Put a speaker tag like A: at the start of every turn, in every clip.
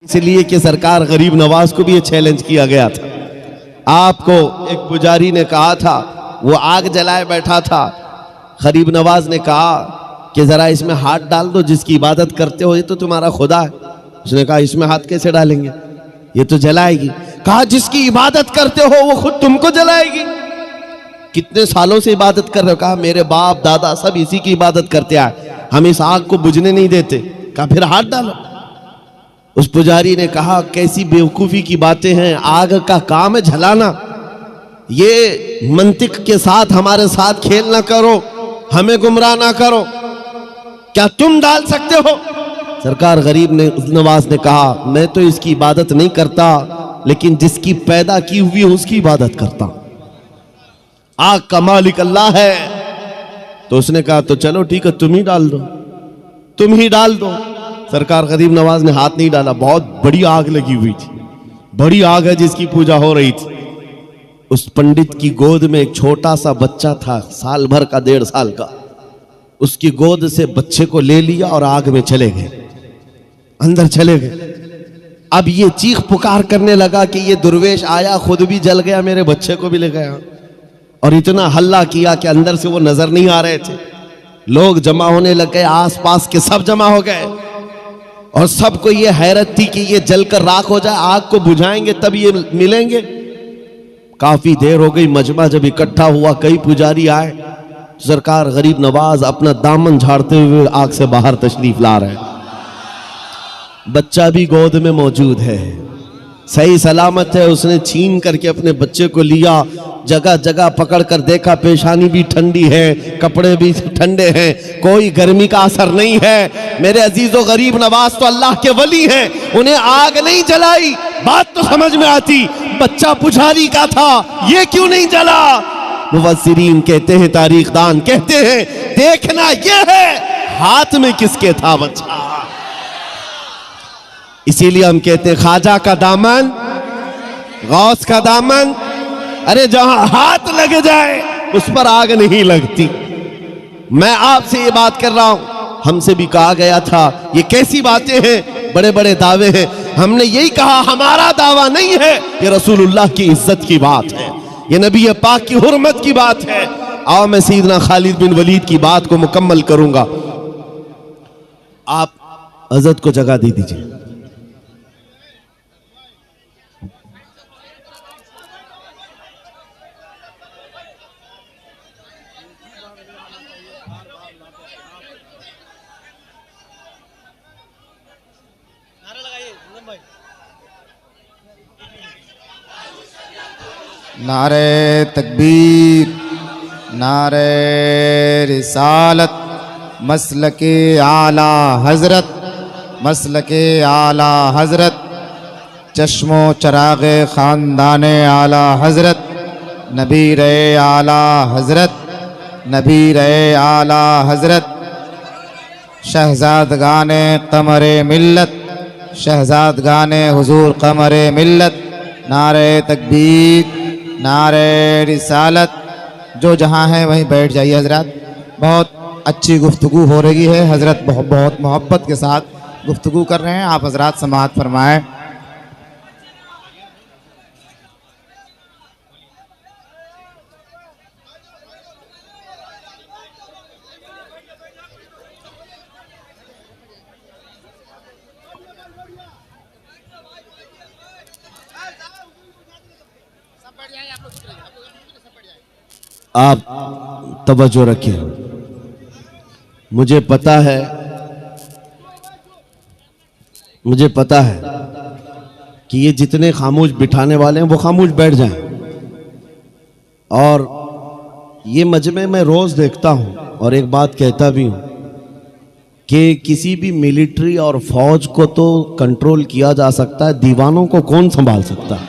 A: इसलिए कि सरकार गरीब नवाज को भी ये चैलेंज किया गया था। आपको एक पुजारी ने कहा था, वो आग जलाए बैठा था, गरीब नवाज ने कहा कि जरा इसमें हाथ डाल दो, जिसकी इबादत करते हो ये तो तुम्हारा खुदा है। उसने कहा इसमें हाथ कैसे डालेंगे, ये तो जलाएगी। कहा जिसकी इबादत करते हो वो खुद तुमको जलाएगी। कितने सालों से इबादत कर रहे हो? कहा मेरे बाप दादा सब इसी की इबादत करते आए, हम इस आग को बुझने नहीं देते। कहा फिर हाथ डालो। उस पुजारी ने कहा कैसी बेवकूफी की बातें हैं, आग का काम है जलाना, ये मंतिक के साथ हमारे साथ खेल ना करो, हमें गुमराह ना करो, क्या तुम डाल सकते हो? सरकार गरीब नवाज ने कहा मैं तो इसकी इबादत नहीं करता, लेकिन जिसकी पैदा की हुई है उसकी इबादत करता हूं, आग का मालिक अल्लाह है। तो उसने कहा तो चलो ठीक है, तुम ही डाल दो, तुम ही डाल दो। सरकार गरीब नवाज ने हाथ नहीं डाला। बहुत बड़ी आग लगी हुई थी, बड़ी आग है जिसकी पूजा हो रही थी। उस पंडित की गोद में एक छोटा सा बच्चा था, साल भर का, 1.5 साल का। उसकी गोद से बच्चे को ले लिया और आग में चले गए, अंदर चले गए। अब ये चीख पुकार करने लगा कि ये दुर्वेश आया, खुद भी जल गया, मेरे बच्चे को भी ले गया। और इतना हल्ला किया कि अंदर से वो नजर नहीं आ रहे थे। लोग जमा होने लग गए, आसपास के सब जमा हो गए, और सबको ये हैरत थी कि ये जलकर राख हो जाए, आग को बुझाएंगे तब ये मिलेंगे। काफी देर हो गई, मजमा जब इकट्ठा हुआ, कई पुजारी आए। सरकार गरीब नवाज अपना दामन झाड़ते हुए आग से बाहर तशरीफ ला रहे हैं। बच्चा भी गोद में मौजूद है, सही सलामत है। उसने छीन करके अपने बच्चे को लिया, जगह जगह पकड़ कर देखा, पेशानी भी ठंडी है, कपड़े भी ठंडे हैं, कोई गर्मी का असर नहीं है। मेरे अजीजों, गरीब नवाज तो अल्लाह के वली हैं, उन्हें आग नहीं जलाई। बात तो समझ में आती, बच्चा पुजारी का था, ये क्यों नहीं जला? मुफस्सिरीन कहते हैं, तारीखदान कहते हैं, देखना यह है हाथ में किसके था बच्चा। इसीलिए हम कहते हैं ख्वाजा का दामन, गौस का दामन, अरे जहां हाथ लग जाए उस पर आग नहीं लगती। मैं आपसे ये बात कर रहा हूं, हमसे भी कहा गया था ये कैसी बातें हैं, बड़े बड़े दावे हैं। हमने यही कहा हमारा दावा नहीं है, ये रसूलुल्लाह की इज्जत की बात है, ये नबी पाक की हुर्मत की बात है। आओ मैं सैयदना खालिद बिन वलीद की बात को मुकम्मल करूंगा। आप हजरत को जगह दे दीजिए।
B: नारे तकबीर, नारे रिसालत, मसलके आला हजरत, मसलके आला हजरत, चश्मो चरागे ख़ानदाने आला हजरत, नबीर आला हजरत, नबीर आला हजरत, शहजादगाने कमरे मिल्लत, शहजादगाने हुजूर कमरे मिल्लत। नारे तकबीर, नारे रिसालत। जो जहाँ है वहीं बैठ जाइए हजरत। बहुत अच्छी गुफ्तगू हो रही है, हजरत बहुत मोहब्बत के साथ गुफ्तगू कर रहे हैं, आप हजरत समाअत फरमाएं।
A: आप तवज्जो रखिए। मुझे पता है कि ये जितने खामोश बिठाने वाले हैं वो खामोश बैठ जाएं। और ये मजमे में रोज देखता हूं और एक बात कहता भी हूं कि किसी भी मिलिट्री और फौज को तो कंट्रोल किया जा सकता है, दीवानों को कौन संभाल सकता है?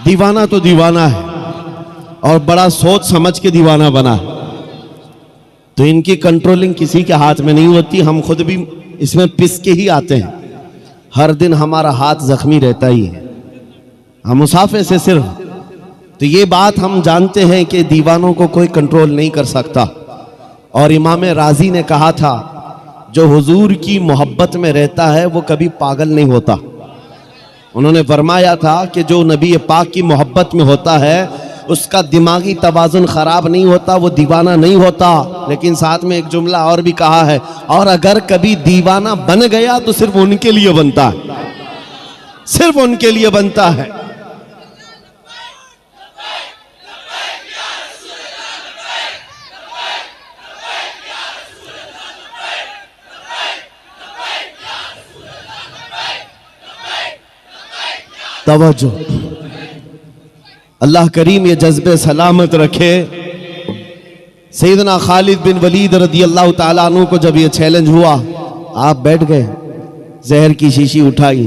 A: दीवाना तो दीवाना है और बड़ा सोच समझ के दीवाना बना है, तो इनकी कंट्रोलिंग किसी के हाथ में नहीं होती। हम खुद भी इसमें पिस के ही आते हैं, हर दिन हमारा हाथ जख्मी रहता ही है, हम मुसाफे से सिर्फ। तो ये बात हम जानते हैं कि दीवानों को कोई कंट्रोल नहीं कर सकता। और इमाम राजी ने कहा था जो हुजूर की मोहब्बत में रहता है वो कभी पागल नहीं होता। उन्होंने फरमाया था कि जो नबी पाक की मोहब्बत में होता है उसका दिमागी तवाज़ुन ख़राब नहीं होता, वो दीवाना नहीं होता। लेकिन साथ में एक जुमला और भी कहा है, और अगर कभी दीवाना बन गया तो सिर्फ उनके लिए बनता है, सिर्फ उनके लिए बनता है। तवज्जो, अल्लाह करीम ये जज्बे सलामत रखे। सैयदना खालिद बिन वलीद रदी अल्लाह ताला अन्हु को जब ये चैलेंज हुआ, आप बैठ गए, जहर की शीशी उठाई।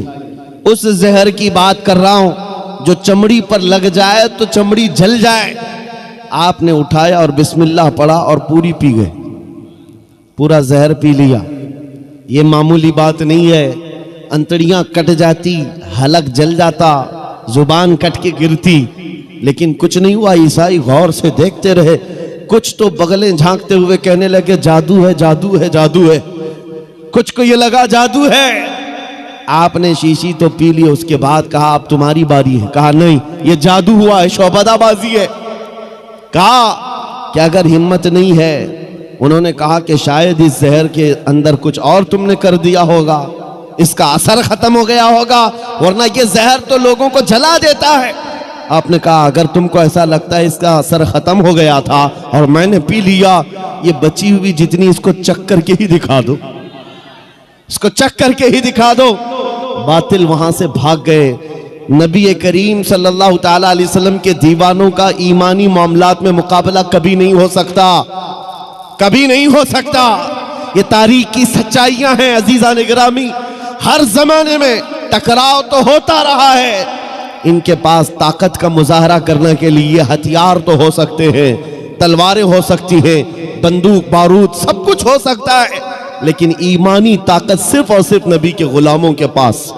A: उस जहर की बात कर रहा हूं जो चमड़ी पर लग जाए तो चमड़ी जल जाए। आपने उठाया और बिस्मिल्लाह पढ़ा और पूरी पी गए, पूरा जहर पी लिया। ये मामूली बात नहीं है, अंतड़ियां कट जाती, हलक जल जाता, जुबान कट के गिरती, लेकिन कुछ नहीं हुआ। ईसाई गौर से देखते रहे। कुछ तो बगलें झांकते हुए कहने लगे जादू है, जादू है, जादू है। कुछ को ये लगा जादू है। आपने शीशी तो पी ली, उसके बाद कहा अब तुम्हारी बारी है। कहा नहीं, ये जादू हुआ है, शौबदाबाजी है। कहा कि अगर हिम्मत नहीं है, उन्होंने कहा कि शायद इस जहर के अंदर कुछ और तुमने कर दिया होगा, इसका असर खत्म हो गया होगा, वरना ये जहर तो लोगों को जला देता है। आपने कहा अगर तुमको ऐसा लगता है इसका असर खत्म हो गया था और मैंने पी लिया, ये बची हुई जितनी इसको चख करके ही दिखा दो, इसको चख करके ही दिखा दो। बातिल वहां से भाग गए। नबी करीम सल्लल्लाहु ताला अलैहि वसल्लम के दीवानों का ईमानी मामलात में मुकाबला कभी नहीं हो सकता, कभी नहीं हो सकता। ये तारीख की सच्चाइयां हैं अजीजा निगरामी। हर जमाने में टकराव तो होता रहा है। इनके पास ताकत का मुजाहरा करने के लिए हथियार तो हो सकते हैं, तलवारें हो सकती हैं, बंदूक बारूद सब कुछ हो सकता है, लेकिन ईमानी ताकत सिर्फ और सिर्फ नबी के गुलामों के पास।